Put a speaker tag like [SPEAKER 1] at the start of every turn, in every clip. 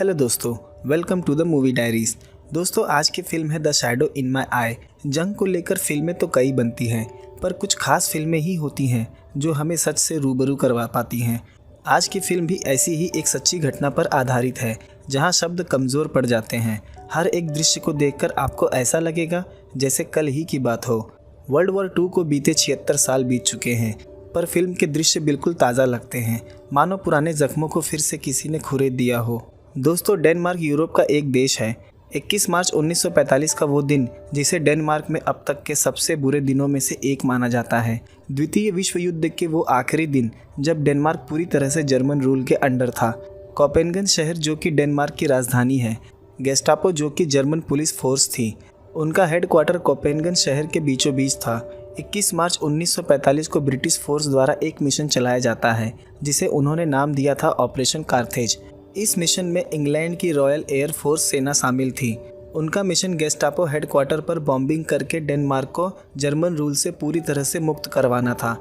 [SPEAKER 1] Hello दोस्तों, welcome to the movie diaries. दोस्तों, आज की फिल्म है द शैडो इन माई आई। जंग को लेकर फिल्में तो कई बनती हैं, पर कुछ खास फिल्में ही होती हैं जो हमें सच से रूबरू करवा पाती हैं। आज की फिल्म भी ऐसी ही एक सच्ची घटना पर आधारित है, जहां शब्द कमज़ोर पड़ जाते हैं। हर एक दृश्य को देखकर आपको ऐसा लगेगा जैसे कल ही की बात हो। वर्ल्ड वॉर 2 को बीते 76 साल बीत चुके हैं, पर फिल्म के दृश्य बिल्कुल ताज़ा लगते हैं, मानो पुराने जख्मों को फिर से किसी ने खुरेद दिया हो। दोस्तों, डेनमार्क यूरोप का एक देश है। 21 मार्च 1945 का वो दिन, जिसे डेनमार्क में अब तक के सबसे बुरे दिनों में से एक माना जाता है। द्वितीय विश्व युद्ध के वो आखिरी दिन, जब डेनमार्क पूरी तरह से जर्मन रूल के अंडर था। कोपेनहेगन शहर, जो कि डेनमार्क की राजधानी है, गेस्टापो, जो कि जर्मन पुलिस फोर्स थी, उनका हेडक्वार्टर कोपेनहेगन शहर के बीचों बीच था। 21 मार्च 1945 को ब्रिटिश फोर्स द्वारा एक मिशन चलाया जाता है, जिसे उन्होंने नाम दिया था ऑपरेशन कार्थेज। इस मिशन में इंग्लैंड की रॉयल एयर फोर्स सेना शामिल थी। उनका मिशन गेस्टापो हेडक्वार्टर पर बॉम्बिंग करके डेनमार्क को जर्मन रूल से पूरी तरह से मुक्त करवाना था।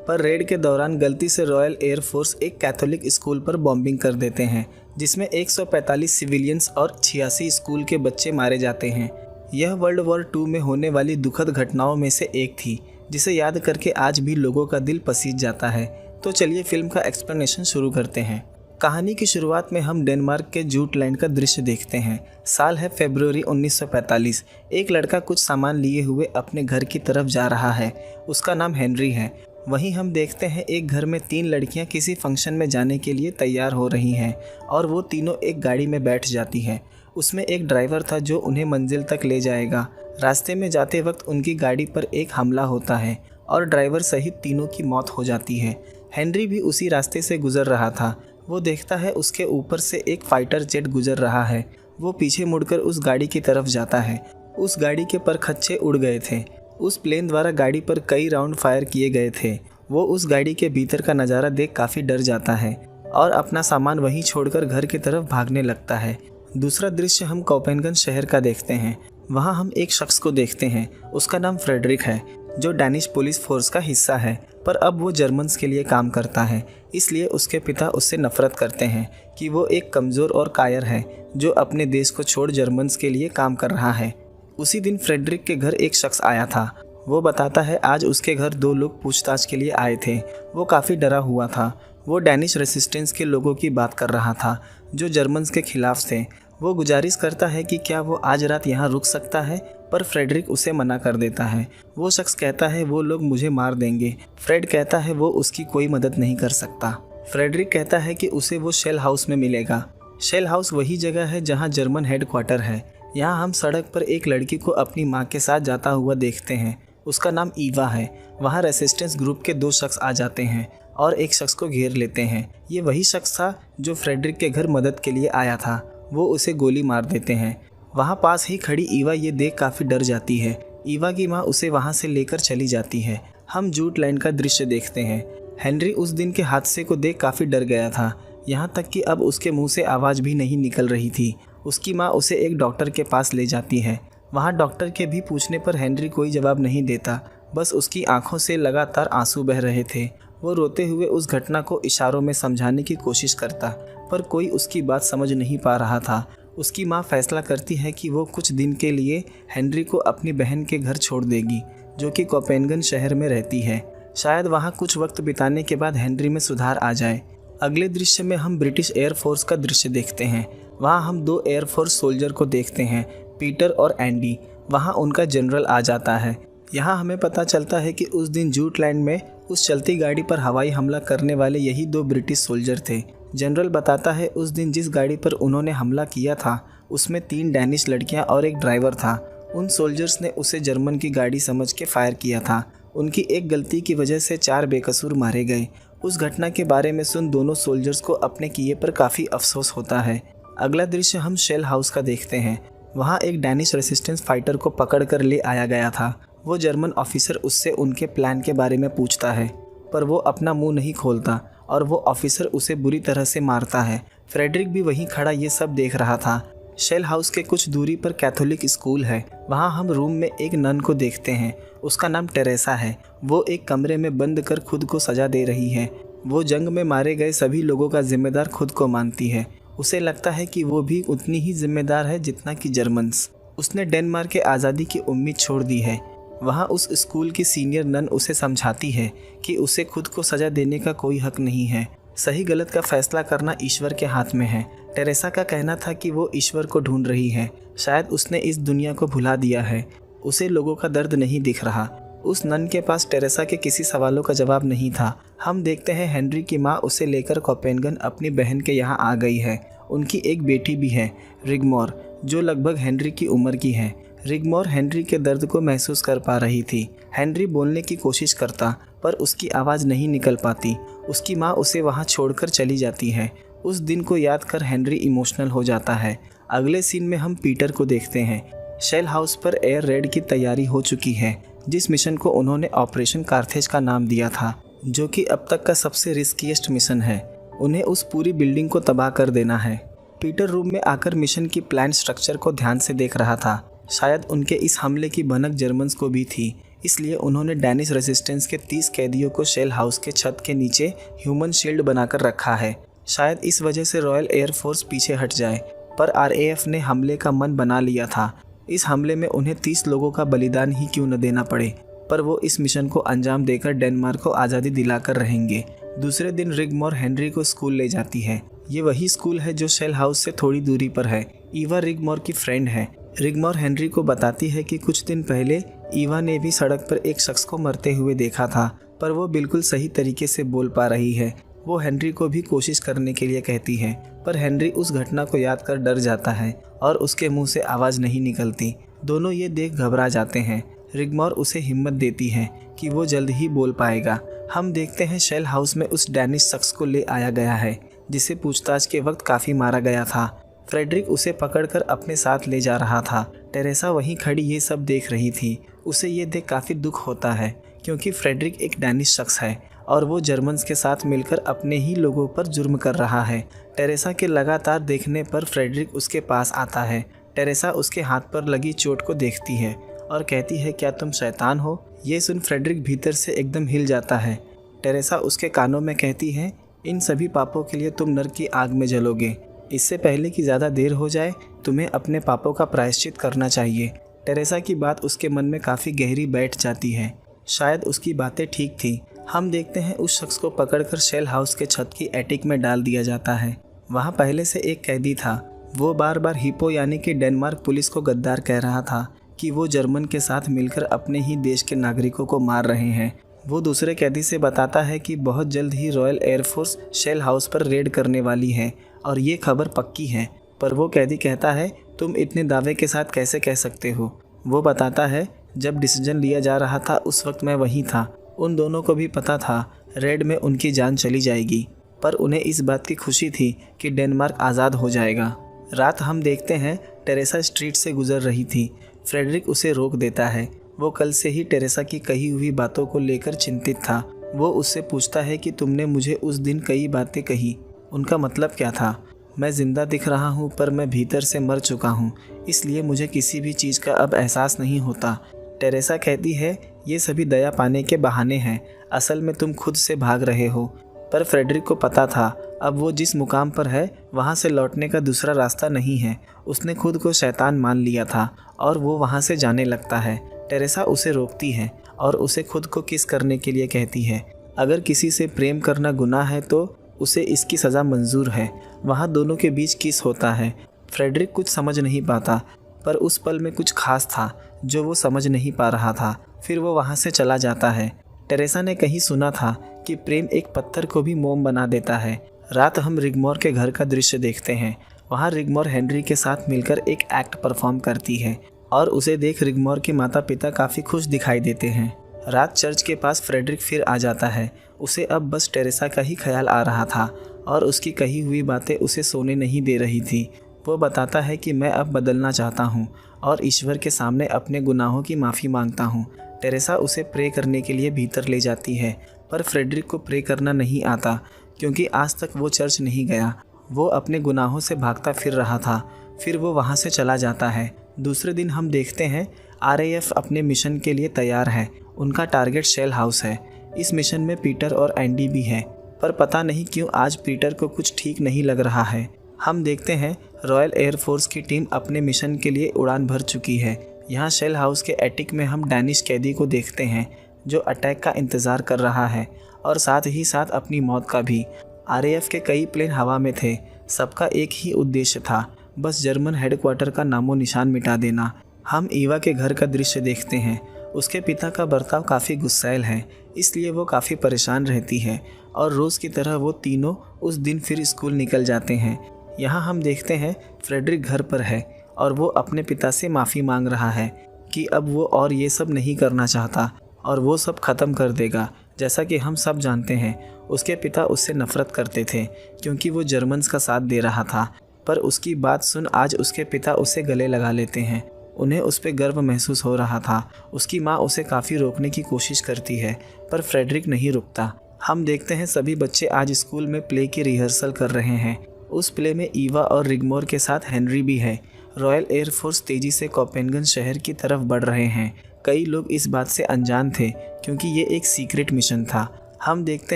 [SPEAKER 1] पर रेड के दौरान गलती से रॉयल एयर फोर्स एक कैथोलिक स्कूल पर बॉम्बिंग कर देते हैं, जिसमें 145 सिविलियंस और 86 स्कूल के बच्चे मारे जाते हैं। यह वर्ल्ड वॉर 2 में होने वाली दुखद घटनाओं में से एक थी, जिसे याद करके आज भी लोगों का दिल पसीज जाता है। तो चलिए फिल्म का एक्सप्लेनेशन शुरू करते हैं। कहानी की शुरुआत में हम डेनमार्क के जूटलैंड का दृश्य देखते हैं। साल है फरवरी 1945। एक लड़का कुछ सामान लिए हुए अपने घर की तरफ जा रहा है। उसका नाम हेनरी है। वहीं हम देखते हैं एक घर में 3 लड़कियां किसी फंक्शन में जाने के लिए तैयार हो रही हैं, और वो तीनों एक गाड़ी में बैठ जाती हैं। उसमें एक ड्राइवर था जो उन्हें मंजिल तक ले जाएगा। रास्ते में जाते वक्त उनकी गाड़ी पर एक हमला होता है और ड्राइवर सहित तीनों की मौत हो जाती है। हेनरी भी उसी रास्ते से गुजर रहा था। वो देखता है उसके ऊपर से एक फाइटर जेट गुजर रहा है। वो पीछे मुड़कर उस गाड़ी की तरफ जाता है। उस गाड़ी के परखच्चे उड़ गए थे। उस प्लेन द्वारा गाड़ी पर कई राउंड फायर किए गए थे। वो उस गाड़ी के भीतर का नज़ारा देख काफ़ी डर जाता है और अपना सामान वहीं छोड़कर घर की तरफ भागने लगता है। दूसरा दृश्य हम कोपेनहेगन शहर का देखते हैं। वहाँ हम एक शख्स को देखते हैं। उसका नाम फ्रेडरिक है, जो डैनिश पुलिस फोर्स का हिस्सा है, पर अब वो जर्मन्स के लिए काम करता है। इसलिए उसके पिता उससे नफरत करते हैं कि वो एक कमज़ोर और कायर है, जो अपने देश को छोड़ जर्मन्स के लिए काम कर रहा है। उसी दिन फ्रेडरिक के घर एक शख्स आया था। वो बताता है आज उसके घर 2 लोग पूछताछ के लिए आए थे। वो काफ़ी डरा हुआ था। वो डैनिश रेसिस्टेंस के लोगों की बात कर रहा था, जो जर्मन्स के खिलाफ थे। वो गुजारिश करता है कि क्या वो आज रात यहाँ रुक सकता है, पर फ्रेडरिक उसे मना कर देता है। वो शख्स कहता है वो लोग मुझे मार देंगे। फ्रेड कहता है वो उसकी कोई मदद नहीं कर सकता। फ्रेडरिक कहता है कि उसे वो शेल हाउस में मिलेगा। शेल हाउस वही जगह है जहाँ जर्मन हेडक्वार्टर है। यहाँ हम सड़क पर एक लड़की को अपनी माँ के साथ जाता हुआ देखते हैं। उसका नाम ईवा है। वहाँ रेसिस्टेंस ग्रुप के 2 शख्स आ जाते हैं और एक शख्स को घेर लेते हैं। ये वही शख्स था जो फ्रेडरिक के घर मदद के लिए आया था। वो उसे गोली मार देते हैं। वहाँ पास ही खड़ी ईवा ये देख काफ़ी डर जाती है। ईवा की माँ उसे वहाँ से लेकर चली जाती है। हम जूटलैंड का दृश्य देखते हैं। हेनरी उस दिन के हादसे को देख काफ़ी डर गया था, यहाँ तक कि अब उसके मुंह से आवाज़ भी नहीं निकल रही थी। उसकी माँ उसे एक डॉक्टर के पास ले जाती है। वहाँ डॉक्टर के भी पूछने पर हेनरी कोई जवाब नहीं देता, बस उसकी आंखों से लगातार आंसू बह रहे थे। वो रोते हुए उस घटना को इशारों में समझाने की कोशिश करता, पर कोई उसकी बात समझ नहीं पा रहा था। उसकी माँ फैसला करती है कि वो कुछ दिन के लिए हेनरी को अपनी बहन के घर छोड़ देगी, जो कि कोपेनहेगन शहर में रहती है। शायद वहाँ कुछ वक्त बिताने के बाद हेनरी में सुधार आ जाए। अगले दृश्य में हम ब्रिटिश एयरफोर्स का दृश्य देखते हैं। वहाँ हम 2 एयरफोर्स सोल्जर को देखते हैं, पीटर और एंडी। वहाँ उनका जनरल आ जाता है। यहाँ हमें पता चलता है कि उस दिन जूटलैंड में उस चलती गाड़ी पर हवाई हमला करने वाले यही 2 ब्रिटिश सोल्जर थे। जनरल बताता है उस दिन जिस गाड़ी पर उन्होंने हमला किया था, उसमें 3 डैनिश लड़कियां और एक ड्राइवर था। उन सोल्जर्स ने उसे जर्मन की गाड़ी समझ के फायर किया था। उनकी एक गलती की वजह से 4 बेकसूर मारे गए। उस घटना के बारे में सुन दोनों सोल्जर्स को अपने किए पर काफ़ी अफसोस होता है। अगला दृश्य हम शेल हाउस का देखते हैं। वहाँ एक डैनिश रेसिस्टेंस फाइटर को पकड़ कर ले आया गया था। वो जर्मन ऑफिसर उससे उनके प्लान के बारे में पूछता है, पर वो अपना मुंह नहीं खोलता और वो ऑफिसर उसे बुरी तरह से मारता है। फ्रेडरिक भी वहीं खड़ा ये सब देख रहा था। शेल हाउस के कुछ दूरी पर कैथोलिक स्कूल है। वहाँ हम रूम में एक नन को देखते हैं। उसका नाम टेरेसा है। वो एक कमरे में बंद कर खुद को सजा दे रही है। वो जंग में मारे गए सभी लोगों का जिम्मेदार खुद को मानती है। उसे लगता है कि वो भी उतनी ही जिम्मेदार है जितना कि जर्मन्स। उसने डेनमार्क के आज़ादी की उम्मीद छोड़ दी है। वहाँ उस स्कूल की सीनियर नन उसे समझाती है कि उसे खुद को सज़ा देने का कोई हक नहीं है। सही गलत का फैसला करना ईश्वर के हाथ में है। टेरेसा का कहना था कि वो ईश्वर को ढूंढ रही है। शायद उसने इस दुनिया को भुला दिया है। उसे लोगों का दर्द नहीं दिख रहा। उस नन के पास टेरेसा के किसी सवालों का जवाब नहीं था। हम देखते हैं हेनरी की माँ उसे लेकर कोपेनगन अपनी बहन के यहाँ आ गई है। उनकी एक बेटी भी है, रिगमोर, जो लगभग हेनरी की उम्र की है। रिगमोर हेनरी के दर्द को महसूस कर पा रही थी। हेनरी बोलने की कोशिश करता पर उसकी आवाज़ नहीं निकल पाती। उसकी माँ उसे वहाँ छोड़कर चली जाती है। उस दिन को याद कर हेनरी इमोशनल हो जाता है। अगले सीन में हम पीटर को देखते हैं। शेल हाउस पर एयर रेड की तैयारी हो चुकी है, जिस मिशन को उन्होंने ऑपरेशन कार्थेज का नाम दिया था, जो कि अब तक का सबसे रिस्कीएस्ट मिशन है। उन्हें उस पूरी बिल्डिंग को तबाह कर देना है। पीटर रूम में आकर मिशन की प्लान स्ट्रक्चर को ध्यान से देख रहा था। शायद उनके इस हमले की भनक जर्मन्स को भी थी, इसलिए उन्होंने डैनिश रेजिस्टेंस के 30 कैदियों को शेल हाउस के छत के नीचे ह्यूमन शील्ड बनाकर रखा है। शायद इस वजह से रॉयल एयरफोर्स पीछे हट जाए, पर आरएएफ ने हमले का मन बना लिया था। इस हमले में उन्हें 30 लोगों का बलिदान ही क्यों न देना पड़े, पर वो इस मिशन को अंजाम देकर डेनमार्क को आज़ादी दिलाकर रहेंगे। दूसरे दिन रिगमोर हेनरी को स्कूल ले जाती है। ये वही स्कूल है जो शेल हाउस से थोड़ी दूरी पर है। ईवा रिगमोर की फ्रेंड है। रिगमोर हेनरी को बताती है कि कुछ दिन पहले ईवा ने भी सड़क पर एक शख्स को मरते हुए देखा था, पर वो बिल्कुल सही तरीके से बोल पा रही है। वो हेनरी को भी कोशिश करने के लिए कहती है, पर हेनरी उस घटना को याद कर डर जाता है और उसके मुंह से आवाज़ नहीं निकलती। दोनों ये देख घबरा जाते हैं। रिगमोर उसे हिम्मत देती है कि वो जल्द ही बोल पाएगा। हम देखते हैं शेल हाउस में उस डैनिश शख्स को ले आया गया है, जिसे पूछताछ के वक्त काफ़ी मारा गया था। फ्रेडरिक उसे पकड़कर अपने साथ ले जा रहा था। टेरेसा वहीं खड़ी ये सब देख रही थी। उसे ये देख काफ़ी दुख होता है, क्योंकि फ्रेडरिक एक डैनिश शख्स है और वो जर्मन्स के साथ मिलकर अपने ही लोगों पर जुर्म कर रहा है। टेरेसा के लगातार देखने पर फ्रेडरिक उसके पास आता है। टेरेसा उसके हाथ पर लगी चोट को देखती है और कहती है, क्या तुम शैतान हो? ये सुन फ्रेडरिक भीतर से एकदम हिल जाता है। टेरेसा उसके कानों में कहती है, इन सभी पापों के लिए तुम नरक की आग में जलोगे। इससे पहले कि ज़्यादा देर हो जाए, तुम्हें अपने पापों का प्रायश्चित करना चाहिए। टेरेसा की बात उसके मन में काफ़ी गहरी बैठ जाती है। शायद उसकी बातें ठीक थी। हम देखते हैं उस शख्स को पकड़कर शेल हाउस के छत की एटिक में डाल दिया जाता है। वहाँ पहले से एक कैदी था। वो बार बार हिपो यानी कि डेनमार्क पुलिस को गद्दार कह रहा था कि वो जर्मन के साथ मिलकर अपने ही देश के नागरिकों को मार रहे हैं। वो दूसरे कैदी से बताता है कि बहुत जल्द ही रॉयल एयरफोर्स शेल हाउस पर रेड करने वाली है और ये खबर पक्की है। पर वो कैदी कहता है, तुम इतने दावे के साथ कैसे कह सकते हो? वो बताता है, जब डिसीजन लिया जा रहा था उस वक्त मैं वहीं था। उन दोनों को भी पता था रेड में उनकी जान चली जाएगी, पर उन्हें इस बात की खुशी थी कि डेनमार्क आज़ाद हो जाएगा। रात हम देखते हैं टेरेसा स्ट्रीट से गुजर रही थी। फ्रेडरिक उसे रोक देता है। वो कल से ही टेरेसा की कही हुई बातों को लेकर चिंतित था। वो उससे पूछता है कि तुमने मुझे उस दिन कई बातें कही, उनका मतलब क्या था? मैं ज़िंदा दिख रहा हूँ पर मैं भीतर से मर चुका हूँ, इसलिए मुझे किसी भी चीज़ का अब एहसास नहीं होता। टेरेसा कहती है, ये सभी दया पाने के बहाने हैं, असल में तुम खुद से भाग रहे हो। पर फ्रेडरिक को पता था अब वो जिस मुकाम पर है वहाँ से लौटने का दूसरा रास्ता नहीं है। उसने खुद को शैतान मान लिया था और वो वहाँ से जाने लगता है। टेरेसा उसे रोकती है और उसे खुद को किस करने के लिए कहती है। अगर किसी से प्रेम करना गुनाह है तो उसे इसकी सज़ा मंजूर है। वहाँ दोनों के बीच किस होता है। फ्रेडरिक कुछ समझ नहीं पाता, पर उस पल में कुछ खास था जो वो समझ नहीं पा रहा था। फिर वो वहाँ से चला जाता है। टेरेसा ने कहीं सुना था कि प्रेम एक पत्थर को भी मोम बना देता है। रात हम रिगमोर के घर का दृश्य देखते हैं। वहाँ रिगमोर हेनरी के साथ मिलकर एक एक्ट परफॉर्म करती है और उसे देख रिगमोर के माता पिता काफ़ी खुश दिखाई देते हैं। रात चर्च के पास फ्रेडरिक फिर आ जाता है। उसे अब बस टेरेसा का ही ख्याल आ रहा था और उसकी कही हुई बातें उसे सोने नहीं दे रही थी। वो बताता है कि मैं अब बदलना चाहता हूँ और ईश्वर के सामने अपने गुनाहों की माफ़ी मांगता हूँ। टेरेसा उसे प्रे करने के लिए भीतर ले जाती है, पर फ्रेडरिक को प्रे करना नहीं आता क्योंकि आज तक वो चर्च नहीं गया। वो अपने गुनाहों से भागता फिर रहा था। फिर वो वहाँ से चला जाता है। दूसरे दिन हम देखते हैं आरएएफ अपने मिशन के लिए तैयार है। उनका टारगेट शेल हाउस है। इस मिशन में पीटर और एंडी भी हैं, पर पता नहीं क्यों आज पीटर को कुछ ठीक नहीं लग रहा है। हम देखते हैं रॉयल एयरफोर्स की टीम अपने मिशन के लिए उड़ान भर चुकी है। यहाँ शेल हाउस के एटिक में हम डैनिश कैदी को देखते हैं जो अटैक का इंतज़ार कर रहा है और साथ ही साथ अपनी मौत का भी। आरएएफ के कई प्लेन हवा में थे, सबका एक ही उद्देश्य था, बस जर्मन हेडक्वार्टर का नामो निशान मिटा देना। हम ईवा के घर का दृश्य देखते हैं। उसके पिता का बर्ताव काफ़ी गुस्सैल है, इसलिए वो काफ़ी परेशान रहती है और रोज़ की तरह वो तीनों उस दिन फिर स्कूल निकल जाते हैं। यहाँ हम देखते हैं फ्रेडरिक घर पर है और वो अपने पिता से माफ़ी मांग रहा है कि अब वो और ये सब नहीं करना चाहता और वो सब ख़त्म कर देगा। जैसा कि हम सब जानते हैं, उसके पिता उससे नफ़रत करते थे क्योंकि वो जर्मन्स का साथ दे रहा था, पर उसकी बात सुन आज उसके पिता उसे गले लगा लेते हैं। उन्हें उस पर गर्व महसूस हो रहा था। उसकी माँ उसे काफ़ी रोकने की कोशिश करती है, पर फ्रेडरिक नहीं रुकता। हम देखते हैं सभी बच्चे आज स्कूल में प्ले की रिहर्सल कर रहे हैं। उस प्ले में ईवा और रिगमोर के साथ हेनरी भी है। रॉयल एयरफोर्स तेज़ी से कोपेनगन शहर की तरफ बढ़ रहे हैं। कई लोग इस बात से अनजान थे क्योंकि ये एक सीक्रेट मिशन था। हम देखते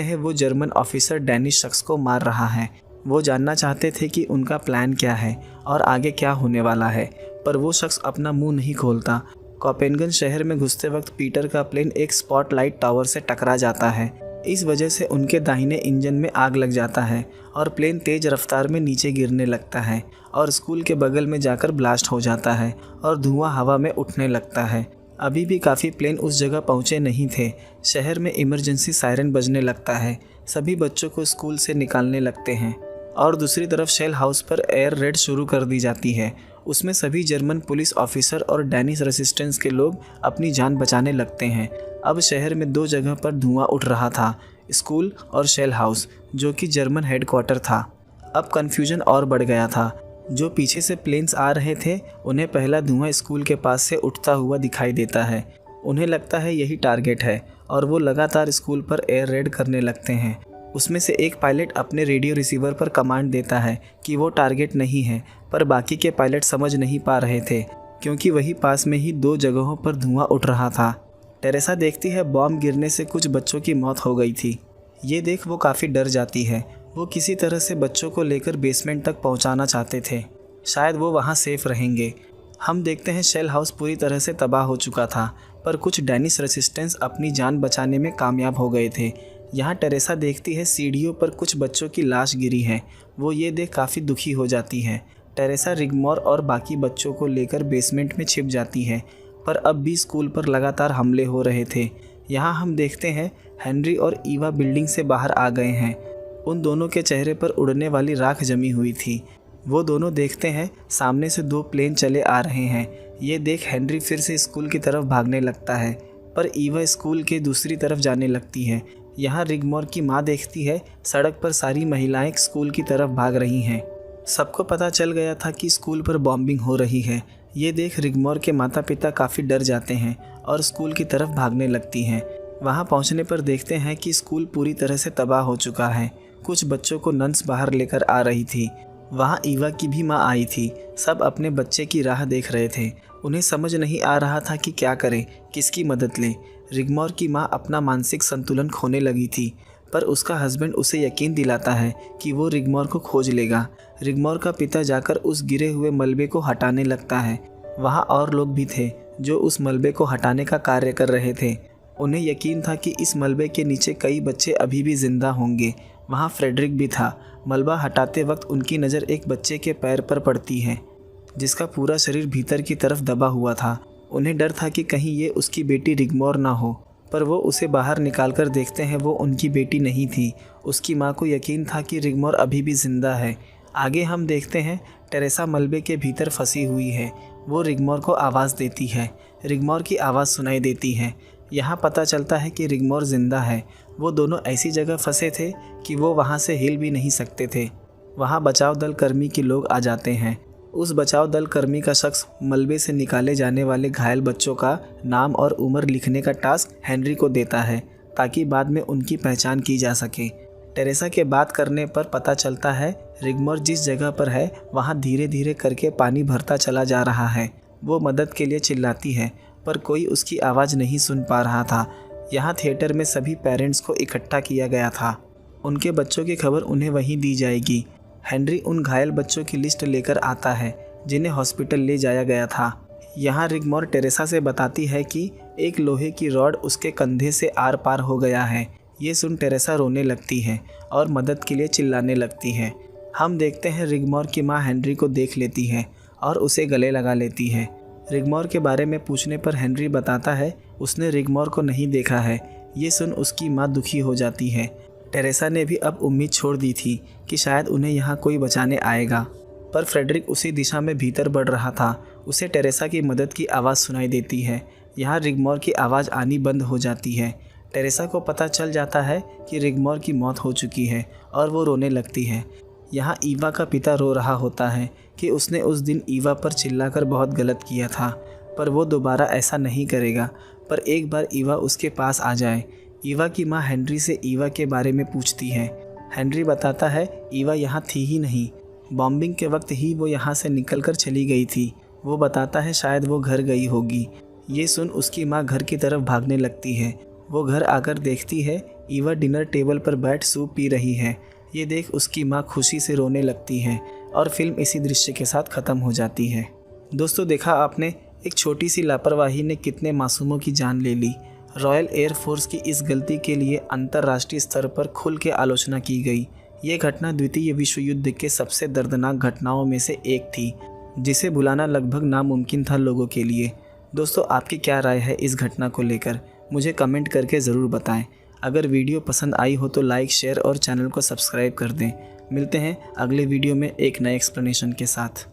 [SPEAKER 1] हैं वो जर्मन ऑफिसर डैनिश शख्स को मार रहा है। वो जानना चाहते थे कि उनका प्लान क्या है और आगे क्या होने वाला है, पर वो शख्स अपना मुंह नहीं खोलता। कोपेनगन शहर में घुसते वक्त पीटर का प्लेन एक स्पॉटलाइट टावर से टकरा जाता है। इस वजह से उनके दाहिने इंजन में आग लग जाता है और प्लेन तेज़ रफ्तार में नीचे गिरने लगता है और स्कूल के बगल में जाकर ब्लास्ट हो जाता है और धुआं हवा में उठने लगता है। अभी भी काफ़ी प्लेन उस जगह पहुंचे नहीं थे। शहर में इमरजेंसी सायरन बजने लगता है। सभी बच्चों को स्कूल से निकालने लगते हैं और दूसरी तरफ शेल हाउस पर एयर रेड शुरू कर दी जाती है। उसमें सभी जर्मन पुलिस ऑफिसर और डैनिश रेसिस्टेंस के लोग अपनी जान बचाने लगते हैं। अब शहर में 2 जगह पर धुआं उठ रहा था, स्कूल और शेल हाउस, जो कि जर्मन हेडक्वार्टर था। अब कन्फ्यूजन और बढ़ गया था। जो पीछे से प्लेन्स आ रहे थे, उन्हें पहला धुआं स्कूल के पास से उठता हुआ दिखाई देता है। उन्हें लगता है यही टारगेट है और वो लगातार स्कूल पर एयर रेड करने लगते हैं। उसमें से एक पायलट अपने रेडियो रिसीवर पर कमांड देता है कि वो टारगेट नहीं है, पर बाकी के पायलट समझ नहीं पा रहे थे क्योंकि वही पास में ही 2 जगहों पर धुआं उठ रहा था। टेरेसा देखती है बॉम्ब गिरने से कुछ बच्चों की मौत हो गई थी। ये देख वो काफ़ी डर जाती है। वो किसी तरह से बच्चों को लेकर बेसमेंट तक पहुंचाना चाहते थे, शायद वो वहां सेफ रहेंगे। हम देखते हैं शेल हाउस पूरी तरह से तबाह हो चुका था, पर कुछ डैनिश रेसिस्टेंस अपनी जान बचाने में कामयाब हो गए थे। यहाँ टेरेसा देखती है सीढ़ियों पर कुछ बच्चों की लाश गिरी है। वो ये देख काफ़ी दुखी हो जाती है। टेरेसा रिगमोर और बाकी बच्चों को लेकर बेसमेंट में छिप जाती है, पर अब भी स्कूल पर लगातार हमले हो रहे थे। यहाँ हम देखते हैं हेनरी और ईवा बिल्डिंग से बाहर आ गए हैं। उन दोनों के चेहरे पर उड़ने वाली राख जमी हुई थी। वो दोनों देखते हैं सामने से 2 प्लेन चले आ रहे हैं। ये देख हेनरी फिर से स्कूल की तरफ भागने लगता है, पर ईवा स्कूल के दूसरी तरफ जाने लगती है। यहाँ रिगमोर की माँ देखती है सड़क पर सारी महिलाएं स्कूल की तरफ भाग रही हैं। सबको पता चल गया था कि स्कूल पर बॉम्बिंग हो रही है। ये देख रिगमोर के माता पिता काफ़ी डर जाते हैं और स्कूल की तरफ भागने लगती हैं। वहाँ पहुँचने पर देखते हैं कि स्कूल पूरी तरह से तबाह हो चुका है। कुछ बच्चों को नन्स बाहर लेकर आ रही थी। वहाँ ईवा की भी माँ आई थी। सब अपने बच्चे की राह देख रहे थे। उन्हें समझ नहीं आ रहा था कि क्या करें, किसकी मदद लें। रिगमोर की माँ अपना मानसिक संतुलन खोने लगी थी, पर उसका हस्बैंड उसे यकीन दिलाता है कि वो रिगमोर को खोज लेगा। रिगमोर का पिता जाकर उस गिरे हुए मलबे को हटाने लगता है। वहाँ और लोग भी थे जो उस मलबे को हटाने का कार्य कर रहे थे। उन्हें यकीन था कि इस मलबे के नीचे कई बच्चे अभी भी जिंदा होंगे। वहाँ फ्रेडरिक भी था। मलबा हटाते वक्त उनकी नज़र एक बच्चे के पैर पर पड़ती है, जिसका पूरा शरीर भीतर की तरफ दबा हुआ था। उन्हें डर था कि कहीं ये उसकी बेटी रिगमोर ना हो, पर वो उसे बाहर निकालकर देखते हैं वो उनकी बेटी नहीं थी। उसकी माँ को यकीन था कि रिगमोर अभी भी जिंदा है। आगे हम देखते हैं टेरेसा मलबे के भीतर फंसी हुई है। वो रिगमोर को आवाज़ देती है। रिगमोर की आवाज़ सुनाई देती है। यहाँ पता चलता है कि रिगमोर जिंदा है। वो दोनों ऐसी जगह फंसे थे कि वो वहाँ से हिल भी नहीं सकते थे। वहाँ बचाव दल कर्मी के लोग आ जाते हैं। उस बचाव दल कर्मी का शख्स मलबे से निकाले जाने वाले घायल बच्चों का नाम और उम्र लिखने का टास्क हेनरी को देता है, ताकि बाद में उनकी पहचान की जा सके। टेरेसा के बात करने पर पता चलता है रिगमोर जिस जगह पर है वहाँ धीरे धीरे करके पानी भरता चला जा रहा है। वो मदद के लिए चिल्लाती है, पर कोई उसकी आवाज़ नहीं सुन पा रहा था। यहाँ थिएटर में सभी पेरेंट्स को इकट्ठा किया गया था। उनके बच्चों की खबर उन्हें वहीं दी जाएगी। हेनरी उन घायल बच्चों की लिस्ट लेकर आता है जिन्हें हॉस्पिटल ले जाया गया था। यहाँ रिगमोर टेरेसा से बताती है कि एक लोहे की रॉड उसके कंधे से आर पार हो गया है। ये सुन टेरेसा रोने लगती है और मदद के लिए चिल्लाने लगती है। हम देखते हैं रिगमोर की माँ हेनरी को देख लेती है और उसे गले लगा लेती है। रिगमोर के बारे में पूछने पर हेनरी बताता है उसने रिगमोर को नहीं देखा है। ये सुन उसकी माँ दुखी हो जाती है। टेरेसा ने भी अब उम्मीद छोड़ दी थी कि शायद उन्हें यहाँ कोई बचाने आएगा, पर फ्रेडरिक उसी दिशा में भीतर बढ़ रहा था। उसे टेरेसा की मदद की आवाज़ सुनाई देती है। यहाँ रिगमोर की आवाज़ आनी बंद हो जाती है। टेरेसा को पता चल जाता है कि रिगमोर की मौत हो चुकी है और वो रोने लगती है। यहाँ ईवा का पिता रो रहा होता है कि उसने उस दिन ईवा पर चिल्लाकर बहुत गलत किया था, पर वो दोबारा ऐसा नहीं करेगा। पर एक बार ईवा उसके पास आ जाए। ईवा की माँ हेनरी से ईवा के बारे में पूछती है। हेनरी बताता है ईवा यहाँ थी ही नहीं, बॉम्बिंग के वक्त ही वो यहाँ से निकलकर चली गई थी। वो बताता है शायद वो घर गई होगी। ये सुन उसकी माँ घर की तरफ भागने लगती है। वो घर आकर देखती है ईवा डिनर टेबल पर बैठ सूप पी रही है। ये देख उसकी माँ खुशी से रोने लगती है और फिल्म इसी दृश्य के साथ ख़त्म हो जाती है। दोस्तों, देखा आपने, एक छोटी सी लापरवाही ने कितने मासूमों की जान ले ली। रॉयल एयर फोर्स की इस गलती के लिए अंतर्राष्ट्रीय स्तर पर खुल के आलोचना की गई। ये घटना द्वितीय विश्व युद्ध के सबसे दर्दनाक घटनाओं में से एक थी, जिसे भुलाना लगभग नामुमकिन था लोगों के लिए। दोस्तों, आपकी क्या राय है इस घटना को लेकर, मुझे कमेंट करके ज़रूर बताएं। अगर वीडियो पसंद आई हो तो लाइक, शेयर और चैनल को सब्सक्राइब कर दें। मिलते हैं अगले वीडियो में एक नए एक्सप्लेनेशन के साथ।